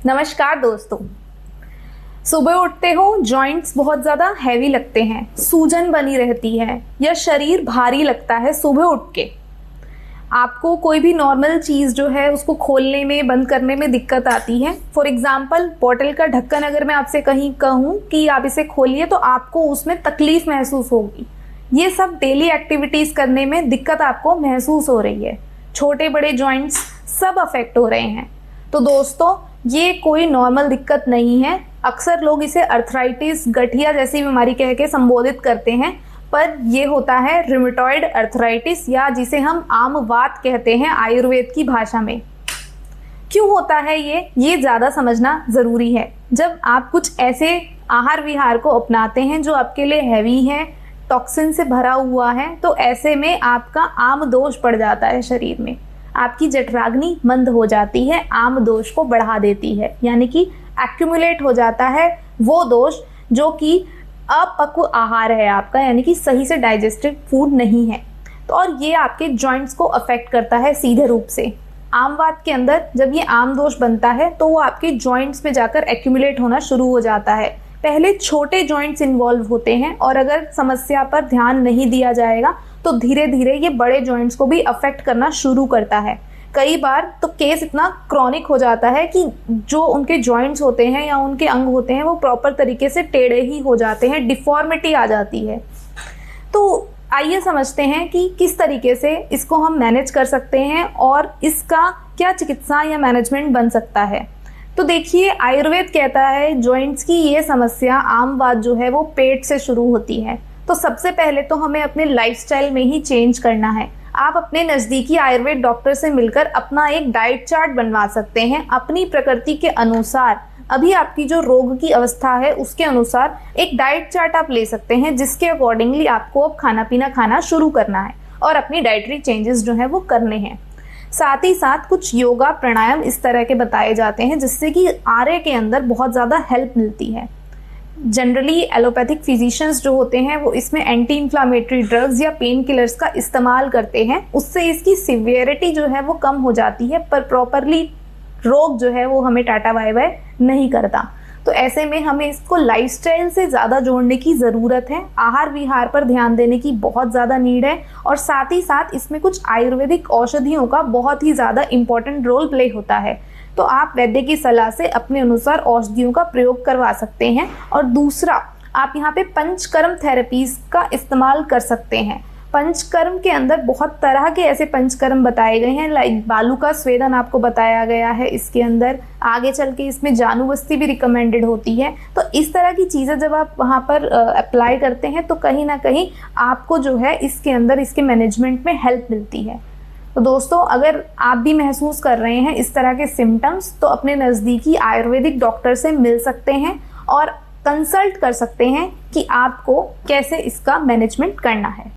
नमस्कार दोस्तों। सुबह उठते हो जॉइंट्स बहुत ज़्यादा हैवी लगते हैं, सूजन बनी रहती है या शरीर भारी लगता है सुबह उठ के। आपको कोई भी नॉर्मल चीज़ जो है उसको खोलने में बंद करने में दिक्कत आती है। फॉर एग्जाम्पल बॉटल का ढक्कन अगर मैं आपसे कहीं कहूँ कि आप इसे खोलिए तो आपको उसमें तकलीफ महसूस होगी। ये सब डेली एक्टिविटीज़ करने में दिक्कत आपको महसूस हो रही है। छोटे बड़े जॉइंट्स सब अफेक्ट हो रहे हैं। तो दोस्तों ये कोई नॉर्मल दिक्कत नहीं है। अक्सर लोग इसे अर्थराइटिस, गठिया जैसी बीमारी कह के संबोधित करते हैं, पर ये होता है रिमेटॉइड अर्थराइटिस या जिसे हम आम वात कहते हैं आयुर्वेद की भाषा में। क्यों होता है ये ज़्यादा समझना ज़रूरी है। जब आप कुछ ऐसे आहार विहार को अपनाते हैं जो आपके लिए हैवी है, टॉक्सिन से भरा हुआ है, तो ऐसे में आपका आम दोष बढ़ जाता है। शरीर में आपकी जठराग्नि मंद हो जाती है, आम दोष को बढ़ा देती है, यानी कि एक्यूमुलेट हो जाता है वो दोष जो कि अपक्व आहार है आपका, यानी कि सही से डाइजेस्टेड फूड नहीं है। तो और ये आपके जॉइंट्स को अफेक्ट करता है सीधे रूप से। आम वात के अंदर जब ये आम दोष बनता है तो वो आपके जॉइंट्स में जाकर एक्यूमुलेट होना शुरू हो जाता है। पहले छोटे जॉइंट्स इन्वॉल्व होते हैं और अगर समस्या पर ध्यान नहीं दिया जाएगा तो धीरे धीरे ये बड़े जॉइंट्स को भी अफेक्ट करना शुरू करता है। कई बार तो केस इतना क्रॉनिक हो जाता है कि जो उनके जॉइंट्स होते हैं या उनके अंग होते हैं वो प्रॉपर तरीके से टेढ़े ही हो जाते हैं, डिफॉर्मिटी आ जाती है। तो आइए समझते हैं कि किस तरीके से इसको हम मैनेज कर सकते हैं और इसका क्या चिकित्सा या मैनेजमेंट बन सकता है। तो देखिए, आयुर्वेद कहता है जॉइंट्स की ये समस्या आम बात जो है वो पेट से शुरू होती है। तो सबसे पहले तो हमें अपने लाइफस्टाइल में ही चेंज करना है। आप अपने नज़दीकी आयुर्वेद डॉक्टर से मिलकर अपना एक डाइट चार्ट बनवा सकते हैं अपनी प्रकृति के अनुसार। अभी आपकी जो रोग की अवस्था है उसके अनुसार एक डाइट चार्ट आप ले सकते हैं, जिसके अकॉर्डिंगली आपको अब खाना पीना खाना शुरू करना है और अपनी डाइटरी चेंजेस जो है वो करने हैं। साथ ही साथ कुछ योगा प्राणायाम इस तरह के बताए जाते हैं जिससे कि आर्य के अंदर बहुत ज़्यादा हेल्प मिलती है। जनरली एलोपैथिक फिजिशियंस जो होते हैं वो इसमें एंटी इन्फ्लामेटरी ड्रग्स या पेन किलर्स का इस्तेमाल करते हैं, उससे इसकी सिवियरिटी जो है वो कम हो जाती है, पर प्रॉपरली रोग जो है वो हमें टाटा बाय बाय नहीं करता। तो ऐसे में हमें इसको लाइफस्टाइल से ज़्यादा जोड़ने की ज़रूरत है। आहार विहार पर ध्यान देने की बहुत ज़्यादा नीड है और साथ ही साथ इसमें कुछ आयुर्वेदिक औषधियों का बहुत ही ज़्यादा इम्पोर्टेंट रोल प्ले होता है। तो आप वैद्य की सलाह से अपने अनुसार औषधियों का प्रयोग करवा सकते हैं। और दूसरा, आप यहाँ पे पंचकर्म थेरेपीज का इस्तेमाल कर सकते हैं। पंचकर्म के अंदर बहुत तरह के ऐसे पंचकर्म बताए गए हैं, लाइक बालू का स्वेदन आपको बताया गया है इसके अंदर। आगे चल के इसमें जानुबस्ती भी रिकमेंडेड होती है। तो इस तरह की चीज़ें जब आप वहाँ पर अप्लाई करते हैं तो कहीं ना कहीं आपको जो है इसके अंदर इसके मैनेजमेंट में हेल्प मिलती है। तो दोस्तों, अगर आप भी महसूस कर रहे हैं इस तरह के सिम्टम्स तो अपने नज़दीकी आयुर्वेदिक डॉक्टर से मिल सकते हैं और कंसल्ट कर सकते हैं कि आपको कैसे इसका मैनेजमेंट करना है।